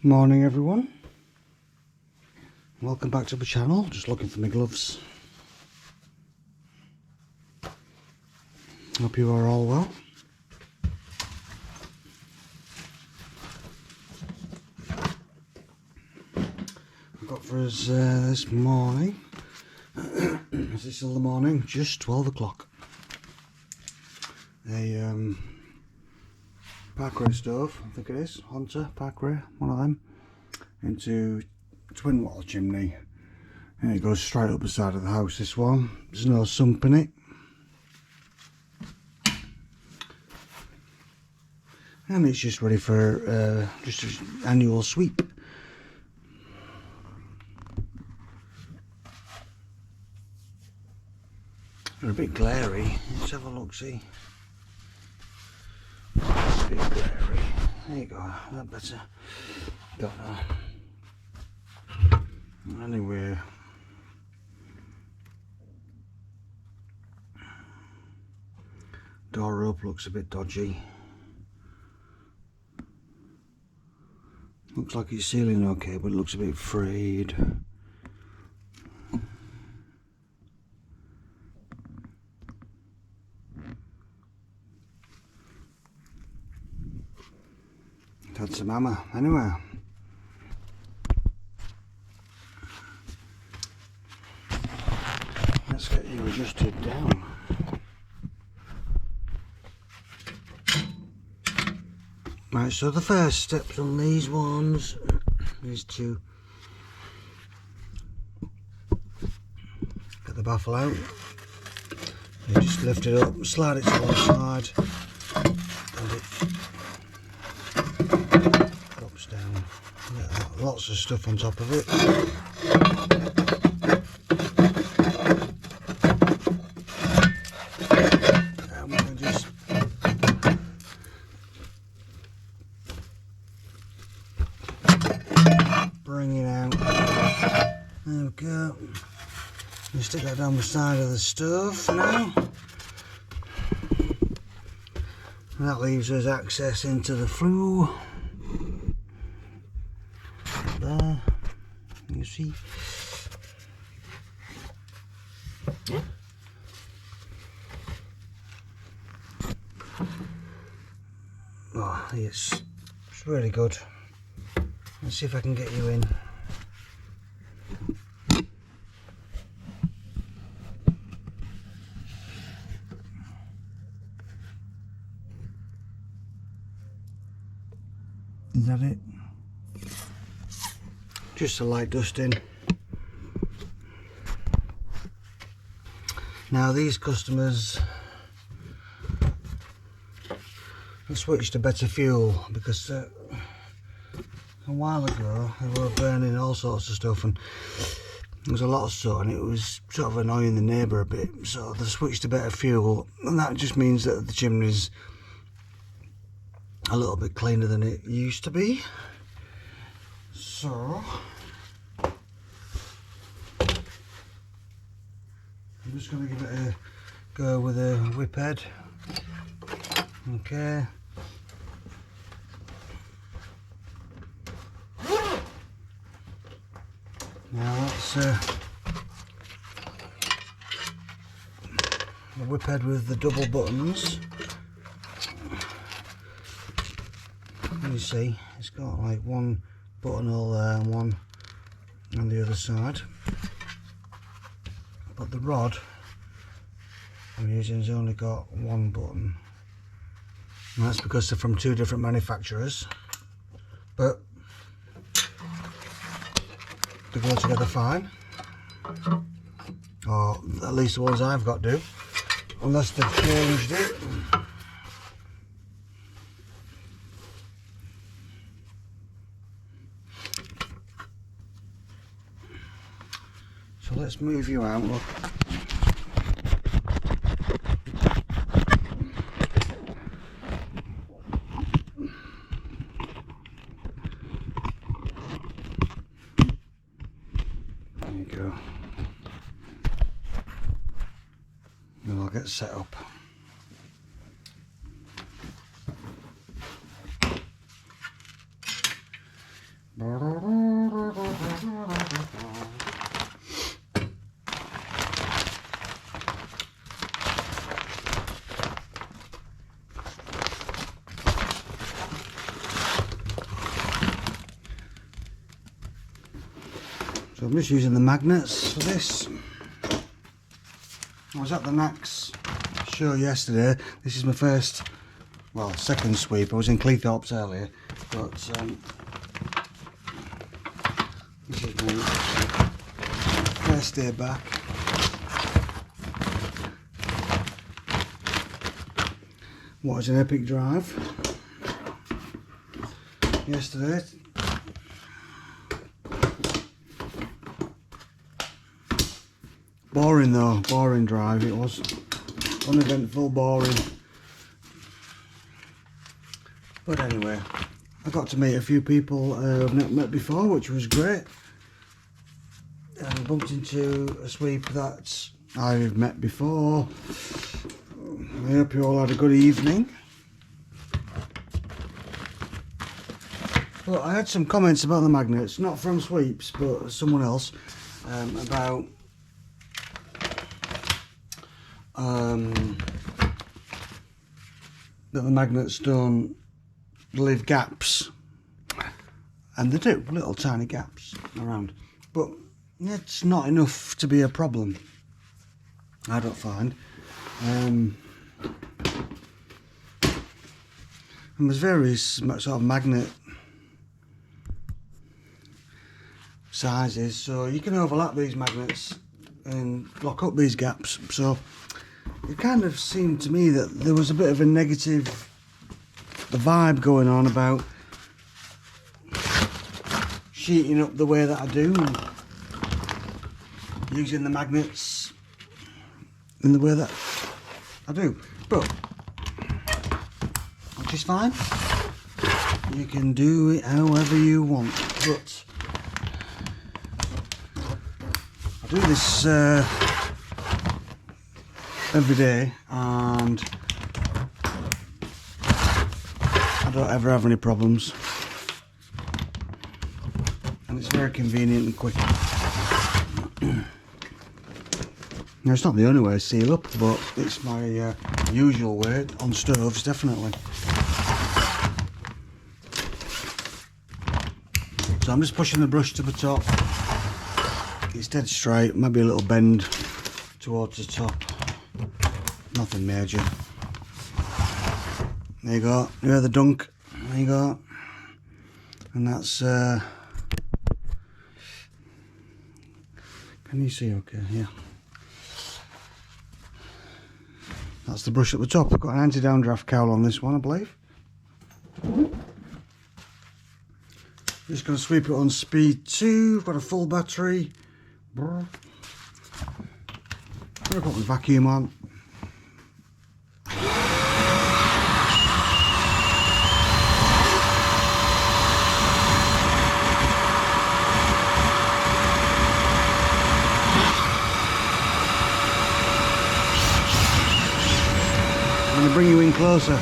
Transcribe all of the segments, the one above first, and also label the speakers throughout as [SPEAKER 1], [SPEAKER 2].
[SPEAKER 1] Morning everyone, welcome back to the channel. Just looking for my gloves. Hope you are all well. I've got for us this morning, is it still the morning? Just 12 o'clock. A Parkway stove, I think it is, Hunter, Parkway, one of them, into twin wall chimney, and it goes straight up the side of the house. This one, there's no sump in it, and it's just ready for just an annual sweep. They're a bit glary. Let's have a look, see. It's a bit glary. There you go, that better. Don't know. Anyway, door rope looks a bit dodgy. Looks like it's sealing okay, but it looks a bit frayed. Had some hammer anyway. Let's get you adjusted down. Right, so the first steps on these ones is to get the baffle out. You just lift it up, slide it to one side, and it drops down. Lots of stuff on top of it. And we're going to just bring it out. There we go. You stick that down the side of the stove for now. And that leaves us access into the flue. There, you see. Oh, it's really good. Let's see if I can get you in. Is that it? Just a light dusting. Now these customers have switched to better fuel because a while ago they were burning all sorts of stuff and there was a lot of soot and it was sort of annoying the neighbour a bit, so they switched to better fuel, and that just means that the chimney's a little bit cleaner than it used to be. So I'm just going to give it a go with a whip head. Okay. Now that's the whip head with the double buttons. You see, it's got like one buttonhole there and one on the other side. But the rod I'm using has only got one button. And that's because they're from two different manufacturers. But they go together fine. Or at least the ones I've got do. Unless they've changed it. So let's move you out, look. There you go. And I'll get set up. So I'm just using the magnets for this. I was at the Max show yesterday. This is my first, well, second sweep. I was in Cleethorpes earlier, but this is my first day back. What was an epic drive yesterday. Boring though, boring drive it was. Uneventful, boring. But anyway, I got to meet a few people I've not met before, which was great. And I bumped into a sweep that I've met before. I hope you all had a good evening. Well, I had some comments about the magnets, not from sweeps, but someone else, about that the magnets don't leave gaps, and they do, little tiny gaps around, but it's not enough to be a problem, I don't find. And there's various sort of magnet sizes, so you can overlap these magnets and block up these gaps. So it kind of seemed to me that there was a bit of a negative vibe going on about sheeting up the way that I do, and using the magnets in the way that I do, but which is fine. You can do it however you want, but I do this every day, and I don't ever have any problems, and it's very convenient and quick. Now, it's not the only way to seal up, but it's my usual way on stoves, definitely. So I'm just pushing the brush to the top. It's dead straight, maybe a little bend towards the top. Nothing major. There you go. You hear the dunk? There you go. And that's can you see okay? Yeah. That's the brush at the top. I've got an anti-downdraft cowl on this one, I believe. Just going to sweep it on speed 2. I've got a full battery. I'm going to put my vacuum on. I'm going to bring you in closer.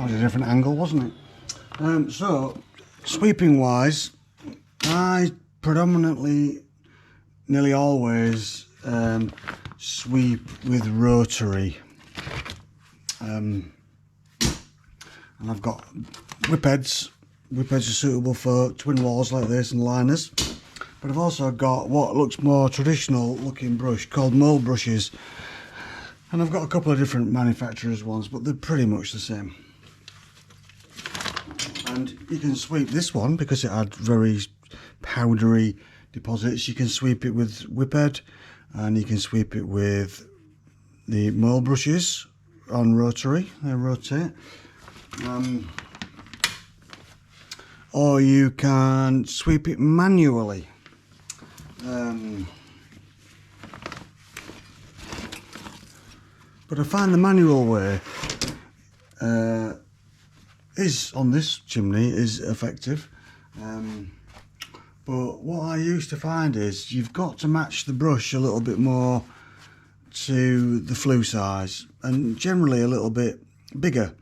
[SPEAKER 1] was a different angle, wasn't it? So, sweeping wise, I predominantly, nearly always, sweep with rotary. And I've got whip heads. Whip heads are suitable for twin walls like this and liners. But I've also got what looks more traditional looking brush called mould brushes. And I've got a couple of different manufacturers ones, but they're pretty much the same. And you can sweep this one because it had very powdery deposits. You can sweep it with whip head, and you can sweep it with the mould brushes on rotary. They rotate. Or you can sweep it manually. But I find the manual way is on this chimney is effective. But what I used to find is you've got to match the brush a little bit more to the flue size, and generally a little bit bigger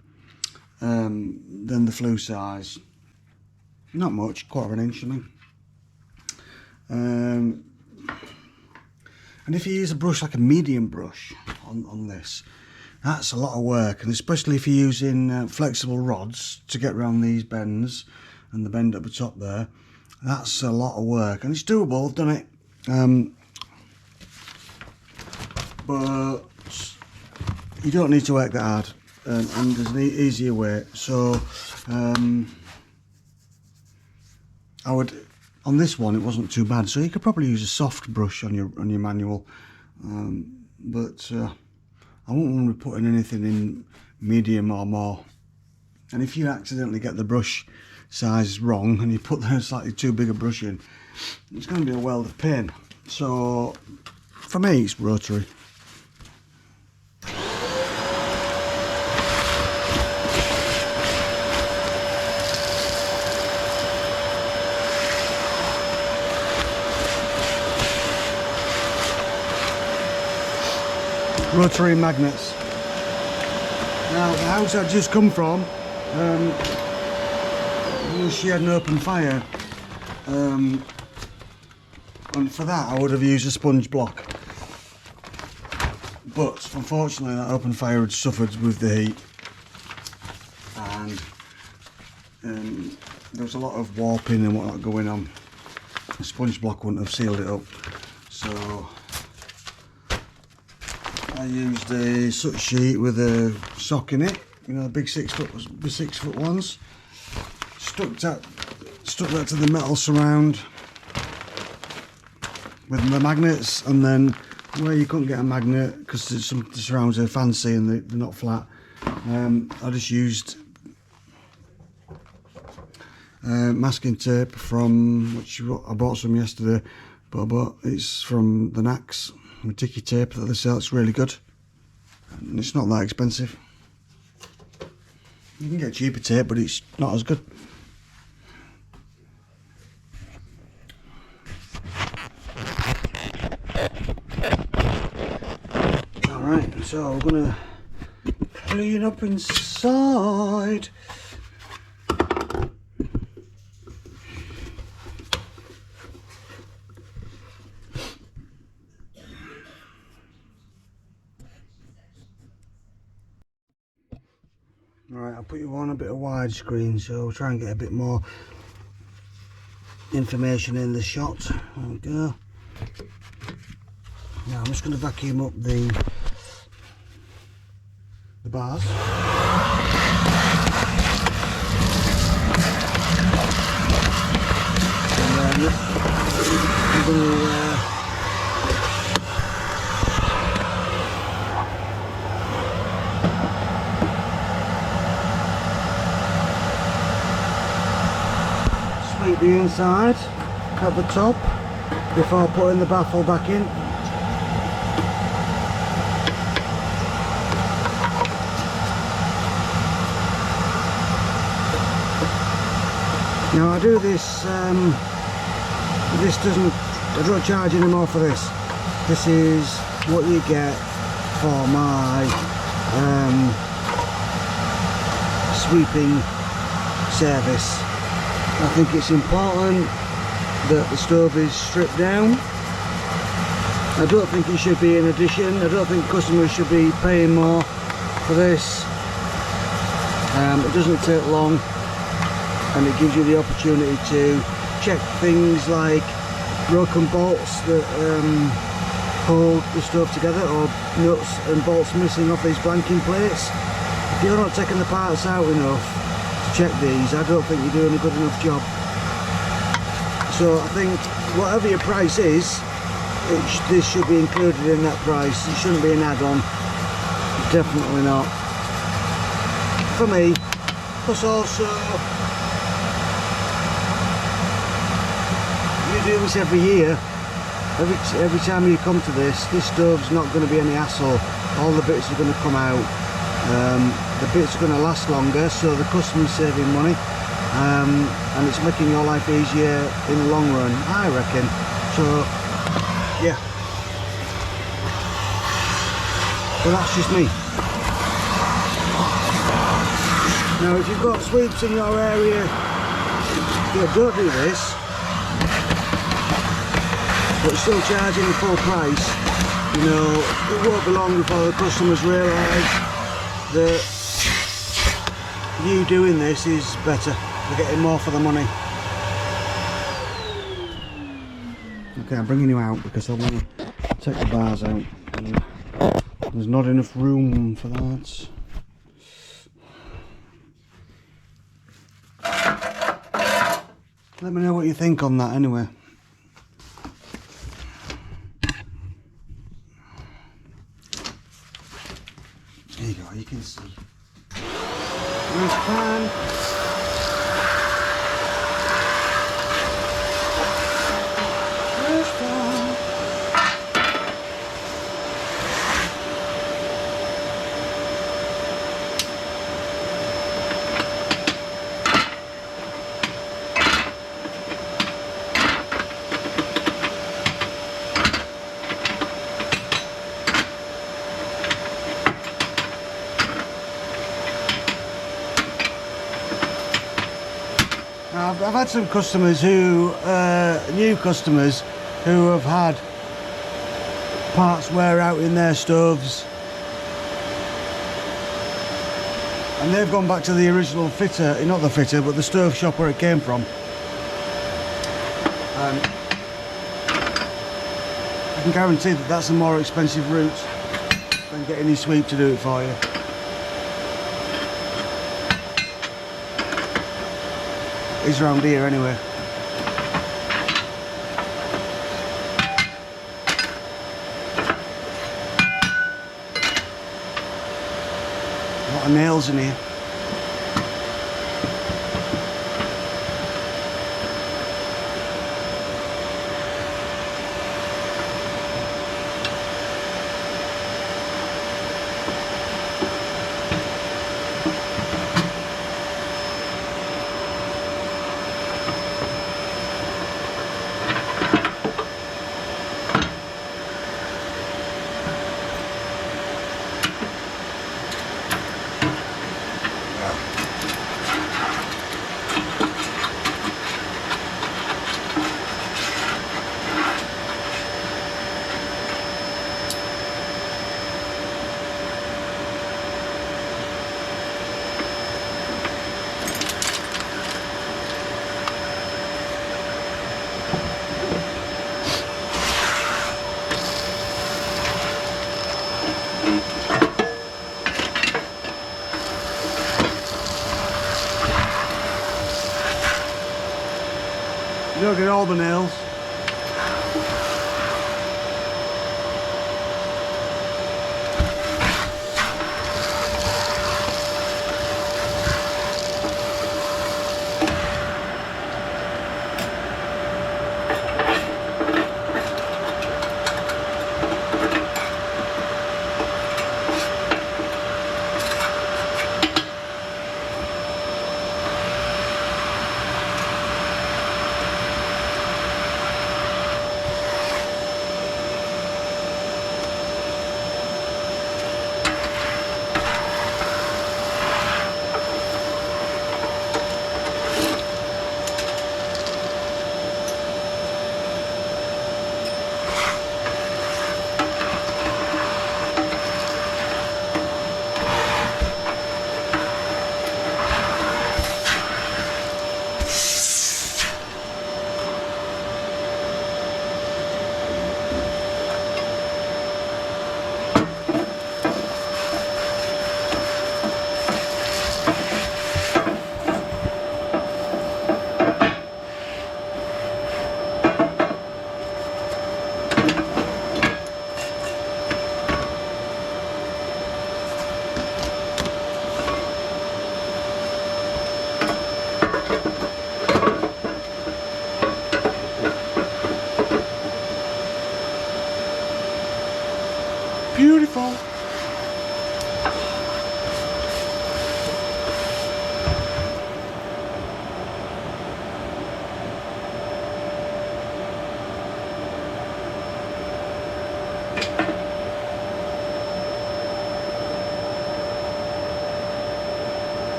[SPEAKER 1] than the flue size. Not much, 1/4 inch, I mean. And if you use a brush like a medium brush on this, that's a lot of work, and especially if you're using flexible rods to get around these bends and the bend at the top there, that's a lot of work, and it's doable. I've done it, but you don't need to work that hard, and there's an easier way. So I would, on this one it wasn't too bad, so you could probably use a soft brush on your manual, but I wouldn't want to be putting anything in medium or more. And if you accidentally get the brush size wrong and you put the slightly too big a brush in, it's going to be a world of pain. So for me it's rotary. Rotary magnets. Now the house I'd just come from, she had an open fire, and for that I would have used a sponge block, but unfortunately that open fire had suffered with the heat, and there was a lot of warping and whatnot going on. The sponge block wouldn't have sealed it up, so I used a soot sheet with a sock in it, you know, the big 6 foot ones. Stuck that to the metal surround with the magnets, and then where you couldn't get a magnet because the surrounds are fancy and they're not flat, I just used masking tape from which I bought some yesterday, but it's from the Knacks. Ticky tape that they sell. It's really good, and it's not that expensive. You can get cheaper tape, but it's not as good. Alright, so we're gonna clean up inside. Right, I'll put you on a bit of widescreen, so we'll try and get a bit more information in the shot. There we go. Now I'm just going to vacuum up the bars. And then I'm going to sweep the inside at the top before putting the baffle back in. Now I do this, I don't charge anymore for this. This is what you get for my sweeping service. I think it's important that the stove is stripped down. I don't think it should be an addition. I don't think customers should be paying more for this. It doesn't take long, and it gives you the opportunity to check things like broken bolts that hold the stove together, or nuts and bolts missing off these blanking plates. If you're not taking the parts out enough to check these, I don't think you're doing a good enough job. So I think whatever your price is, this should be included in that price. It shouldn't be an add-on. Definitely not. For me. Plus also, you do this every year. Every time you come to this stove's not going to be any hassle. All the bits are going to come out. The bits are going to last longer, so the customer's saving money. And it's making your life easier in the long run, I reckon. So, yeah. But that's just me. Now, if you've got sweeps in your area that don't do this, but still charging the full price, you know, it won't be long before the customers realise that you doing this is better. They're getting more for the money. Okay, I'm bringing you out because I want to take the bars out. There's not enough room for that. Let me know what you think on that anyway. There you go, you can see. Nice pan. Nice pan. I've had some customers who, new customers, who have had parts wear out in their stoves, and they've gone back to the original fitter, not the fitter, but the stove shop where it came from. I can guarantee that that's a more expensive route than getting your sweep to do it for you. He's around here anyway. A lot of nails in here. Look at all the nails.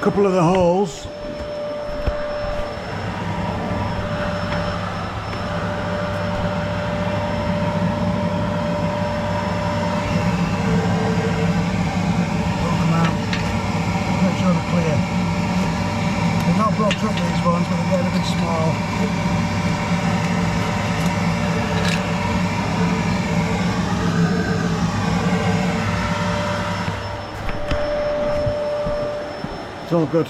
[SPEAKER 1] couple of the holes. Blocked up these ones, but they're getting a bit small. It's all good.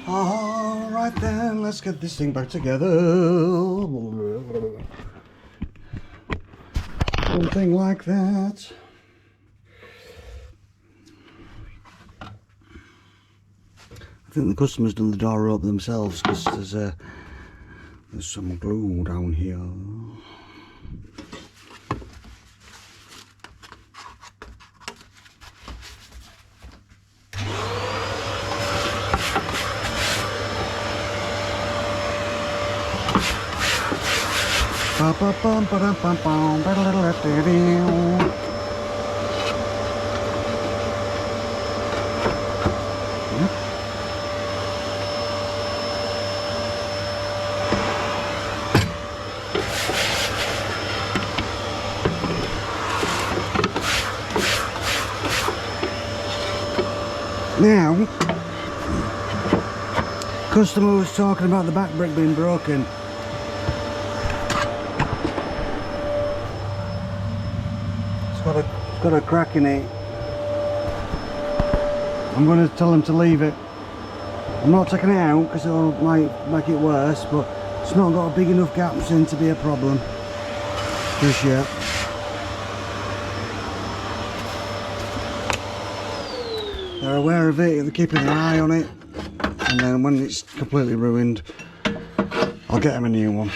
[SPEAKER 1] Alright then, let's get this thing back together. Something like that. I think the customer's done the door up themselves because there's some glue down here. Now, customer was talking about the back brick being broken. It's got a crack in it. I'm going to tell them to leave it. I'm not taking it out because it might make it worse, but it's not got a big enough gaps in to be a problem just yet. They're aware of it, they're keeping an eye on it, and then when it's completely ruined, I'll get them a new one.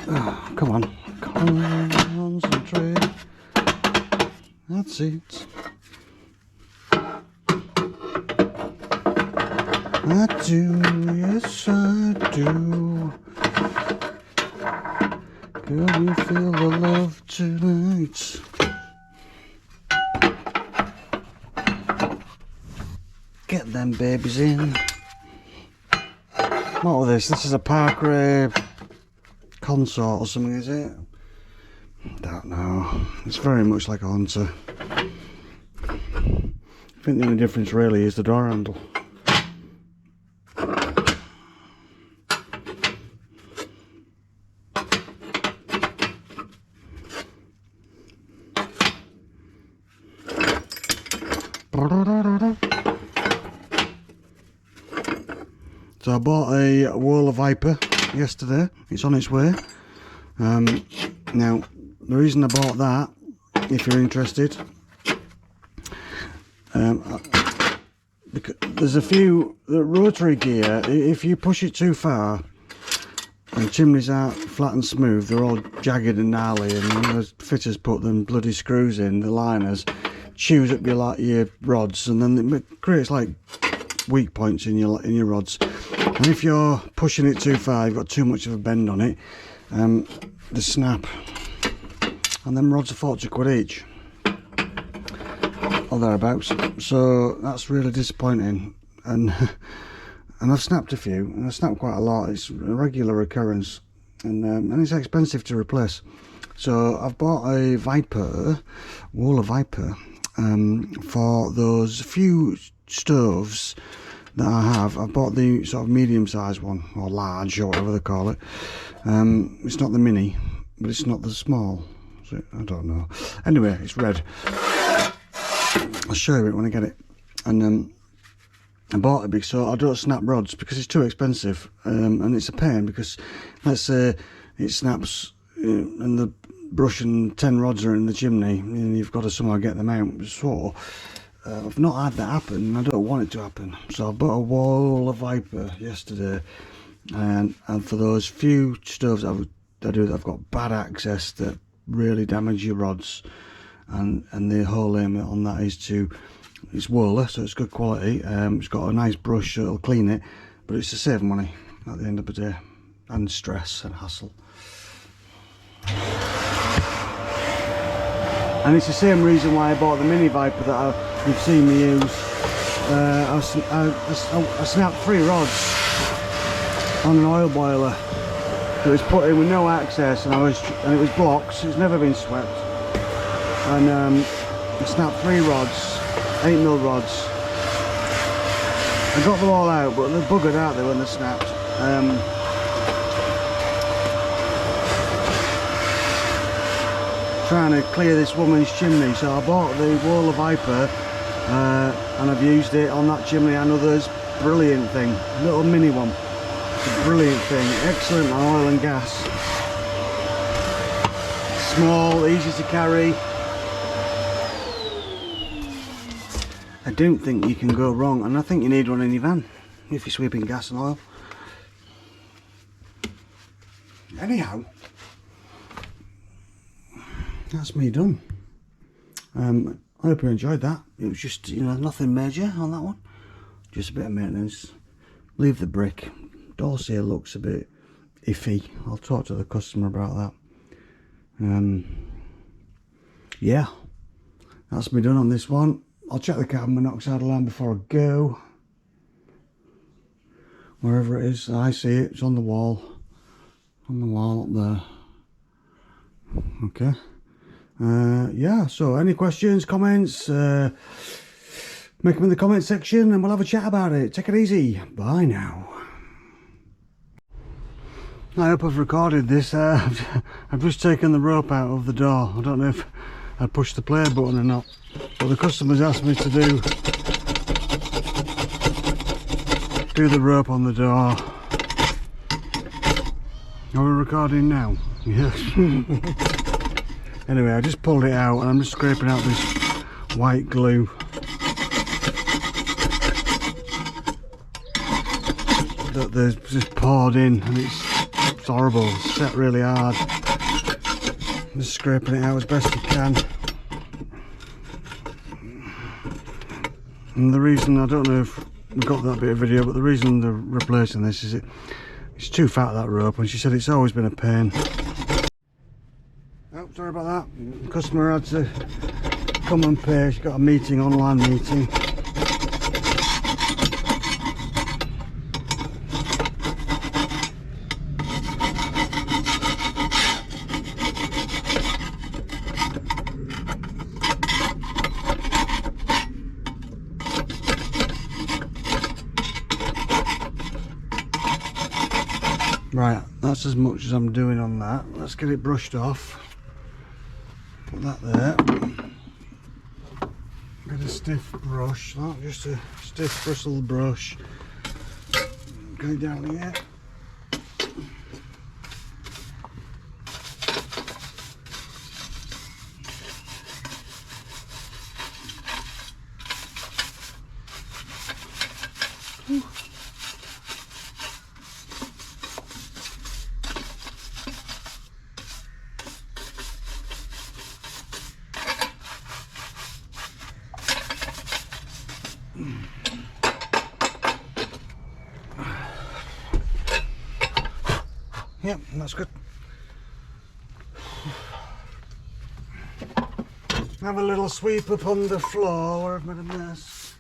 [SPEAKER 1] Oh, come on, concentrate. That's it. I do, yes I do. Girl, you feel the love tonight. Get them babies in. What was this? This is a Parker consort or something, is it? Don't know. It's very much like a Hunter. I think the only difference really is the door handle. So I bought a Wall of Viper yesterday. It's on its way. Now, the reason I bought that, if you're interested, because there's a few the rotary gear. If you push it too far, and chimneys aren't flat and smooth, they're all jagged and gnarly, and when the fitters put them bloody screws in, the liners, chews up your rods, and then it creates like weak points in your rods. And if you're pushing it too far, you've got too much of a bend on it, they snap. And them rods are 40 quid each, or thereabouts. So that's really disappointing. And I've snapped a few, and I've snapped quite a lot. It's a regular occurrence, and it's expensive to replace. So I've bought a Viper, Wall of Viper, for those few stoves that I have. I've bought the sort of medium-sized one, or large, or whatever they call it. It's not the mini, but it's not the small. I don't know. Anyway, it's red. I'll show you it when I get it. And I bought it because so I don't snap rods because it's too expensive, and it's a pain because let's say it snaps and the brush and 10 rods are in the chimney, and you've got to somehow get them out. So I've not had that happen. I don't want it to happen. So I bought a wall of Viper yesterday, and for those few stoves that I've got bad access that really damage your rods, and the whole aim on that is it's Wohler, so it's good quality. It's got a nice brush, so it'll clean it, but it's to save money at the end of the day, and stress and hassle. And it's the same reason why I bought the mini Viper that you've seen me use. I snapped 3 rods on an oil boiler that was put in with no access, and it was blocked. It's never been swept, and I snapped 3 rods, 8mm rods. I got them all out, but they're buggered out there when they're snapped. Trying to clear this woman's chimney, so I bought the Wohler Viper, and I've used it on that chimney and others. Brilliant thing, little mini one. It's a brilliant thing, excellent on oil and gas. Small, easy to carry. I don't think you can go wrong, and I think you need one in your van if you're sweeping gas and oil. Anyhow, that's me done. I hope you enjoyed that. It was just, nothing major on that one, just a bit of maintenance. Leave the brick. Door seal looks a bit iffy. I'll talk to the customer about that. Yeah, that's me done on this one. I'll check the carbon monoxide alarm before I go. Wherever it is, I see it. It's on the wall. On the wall up there. Okay. Yeah, so any questions, comments, make them in the comment section and we'll have a chat about it. Take it easy. Bye now. I hope I've recorded this. I've just taken the rope out of the door. I don't know if I pushed the play button or not, but the customers asked me to do the rope on the door. Are we recording now? Yes. Anyway, I just pulled it out and I'm just scraping out this white glue. That there's just poured in, and it's horrible. It's set really hard. I'm just scraping it out as best I can. And the reason, I don't know if we got that bit of video, but the reason they're replacing this is it's too fat, that rope, and she said it's always been a pain. Oh, sorry about that. The customer had to come and pay. She got a meeting, online meeting. Right, that's as much as I'm doing on that. Let's get it brushed off. Put that there. Get a stiff brush, not just a stiff bristled brush. Get it down here. Yep, that's good. Have a little sweep up on the floor where I've made a mess.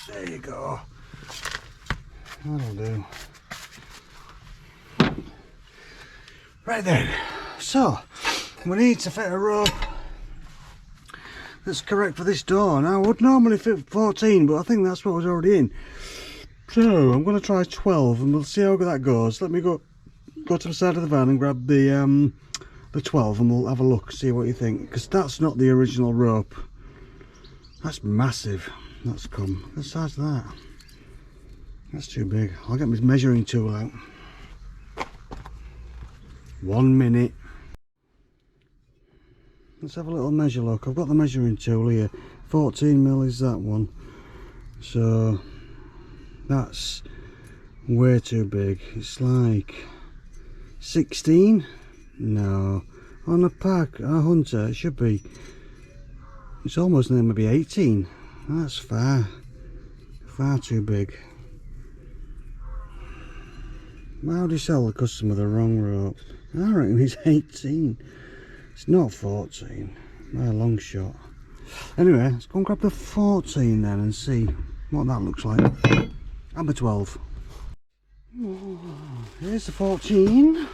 [SPEAKER 1] There you go. That'll do. Right then, so we need to fit a rope that's correct for this door. Now I would normally fit 14, but I think that's what was already in. So I'm going to try 12 and we'll see how that goes. Let me go to the side of the van and grab the 12 and we'll have a look, see what you think, because that's not the original rope. That's massive. That's come. The size of that. That's too big. I'll get my measuring tool out. 1 minute. Let's have a little measure look. I've got the measuring tool here. 14mm is that one. So that's way too big. It's like 16? No. On a pack, a hunter, it should be. It's almost maybe 18. That's far too big. Why would you sell the customer the wrong rope? I reckon it's 18. It's not 14 by a long shot. Anyway, let's go and grab the 14 then and see what that looks like. And the 12. Oh, here's the 14.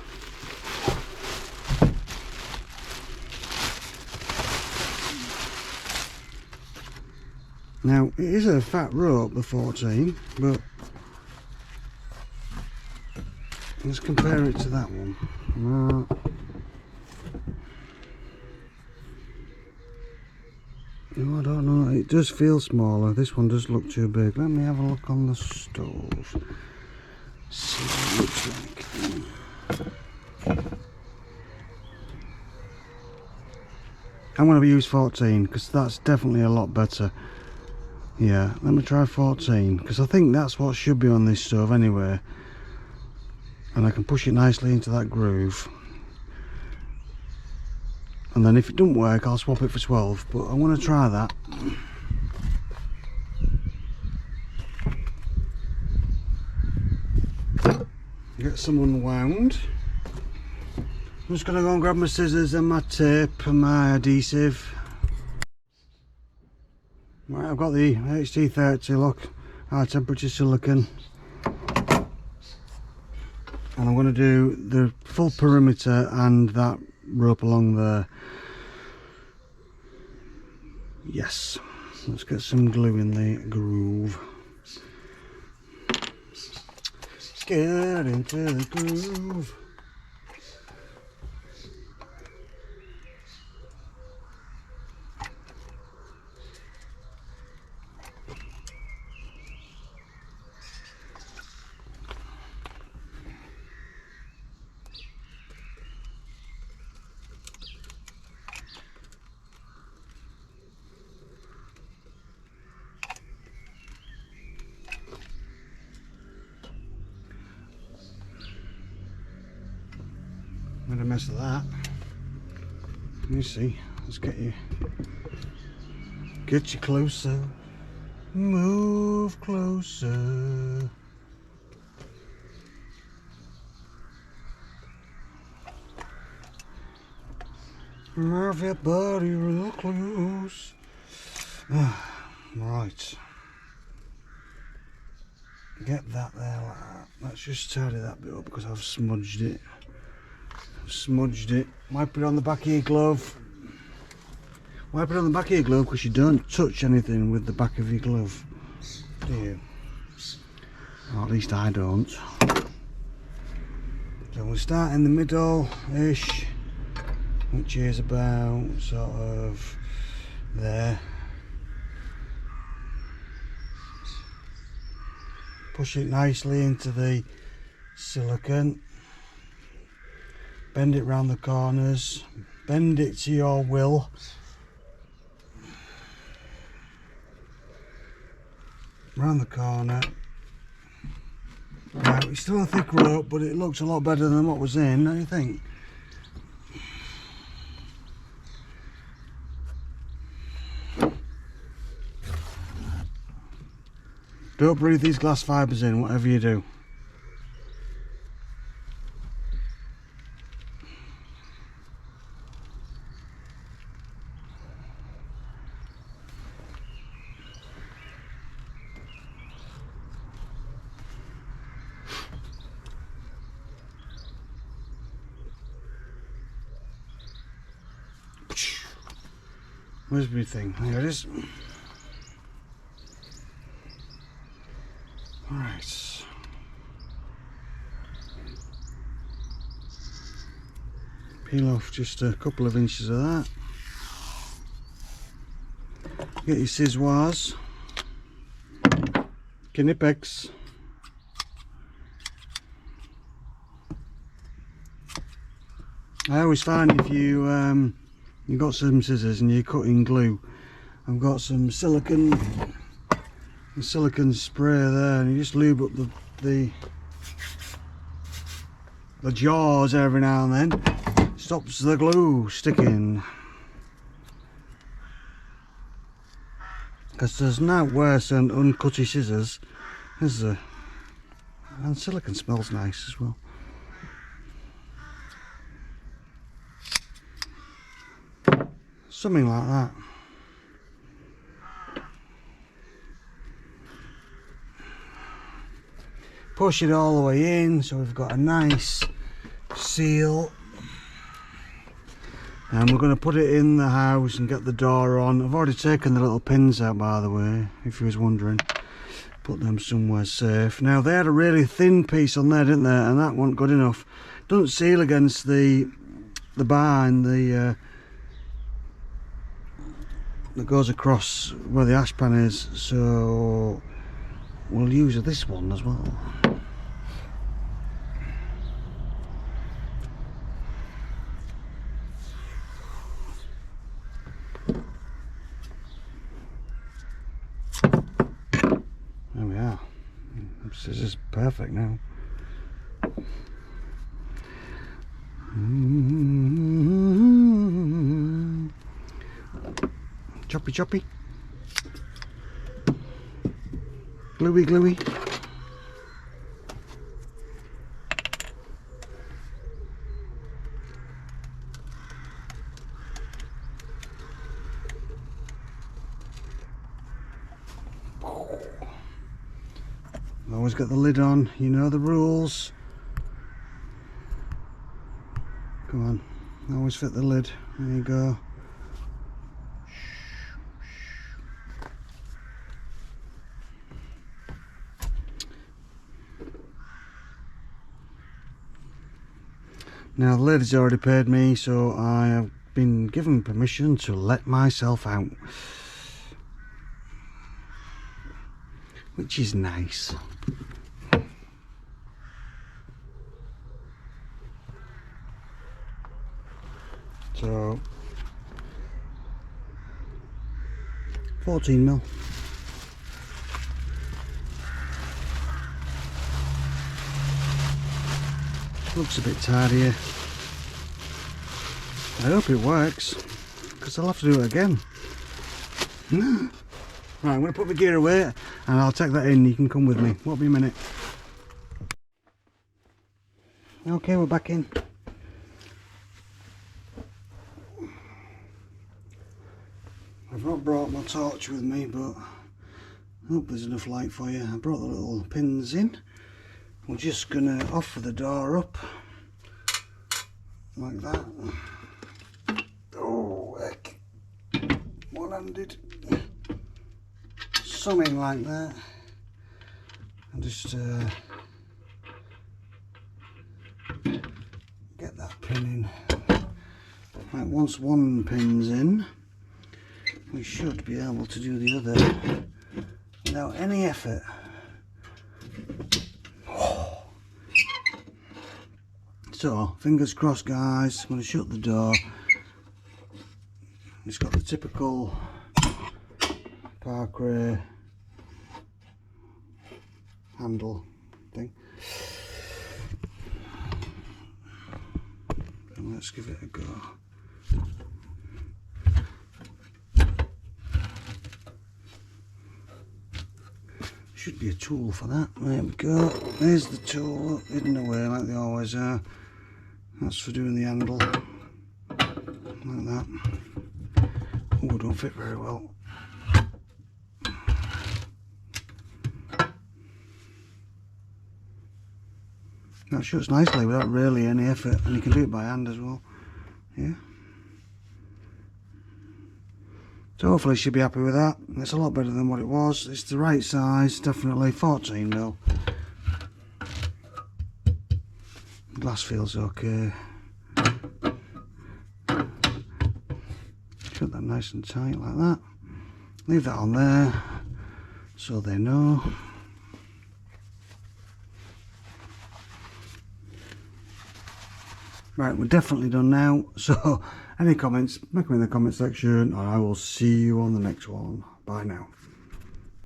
[SPEAKER 1] Now, it is a fat rope, the 14, but let's compare it to that one. No, I don't know. It does feel smaller. This one does look too big. Let me have a look on the stove. See what it looks like. I'm going to use 14 because that's definitely a lot better. Yeah, let me try 14 because I think that's what should be on this stove anyway. And I can push it nicely into that groove. And then if it doesn't work, I'll swap it for 12. But I want to try that. Get some unwound. I'm just going to go and grab my scissors and my tape and my adhesive. Right, I've got the HT30, look, high temperature silicone. And I'm going to do the full perimeter and that rope along there. Yes, let's get some glue in the groove. Let's get into the groove. Made a mess of that. Let me see. Let's get you closer. Move closer. Move your body real close. Right. Get that there like that. Let's just tidy that bit up because I've smudged it. Wipe it on the back of your glove. Wipe it on the back of your glove because you don't touch anything with the back of your glove, do you? Or at least I don't. So we'll start in the middle-ish, which is about sort of there. Push it nicely into the silicone. Bend it round the corners, bend it to your will. Round the corner. Right, it's still a thick rope, but it looks a lot better than what was in, don't you think? Don't breathe these glass fibres in, whatever you do. Where's my thing? There it is. Alright. Peel off just a couple of inches of that. Get your scissors, guinea pigs. I always find if you've got some scissors and you're cutting glue, I've got some silicone spray there, and you just lube up the jaws every now and then. Stops the glue sticking. Because there's no worse than uncutty scissors, is there? And silicone smells nice as well. Something like that. Push it all the way in so we've got a nice seal. And we're going to put it in the house and get the door on. I've already taken the little pins out, by the way, if you was wondering. Put them somewhere safe. Now they had a really thin piece on there, didn't they? And that wasn't good enough. Doesn't seal against the bar and that goes across where the ash pan is. So we'll use this one as well. There we are. This is perfect now. Choppy choppy. Gluey gluey. Always got the lid on, you know the rules. Come on, always fit the lid. There you go. Now the lady's already paid me, so I have been given permission to let myself out, which is nice. So 14 mil. Looks a bit tired here. I hope it works, because I'll have to do it again. Right, I'm going to put my gear away and I'll take that in. You can come with me. Won't be a minute. Okay, we're back in. I've not brought my torch with me, but I hope there's enough light for you. I brought the little pins in. We're just going to offer the door up like that. Oh, heck. One-handed. Something like that. And just get that pin in. Right, once one pin's in, we should be able to do the other without any effort. So, fingers crossed guys, I'm going to shut the door. It's got the typical Parkway handle thing. And let's give it a go. Should be a tool for that. There we go. There's the tool, hidden away like they always are. That's for doing the handle. Like that. Oh, don't fit very well. That shuts nicely without really any effort, and you can do it by hand as well. Yeah. So hopefully you should be happy with that. It's a lot better than what it was. It's the right size, definitely 14 mil. Glass feels okay. Shut that nice and tight like that. Leave that on there so they know. Right, we're definitely done now. So any comments, make them in the comment section, and I will see you on the next one. Bye now.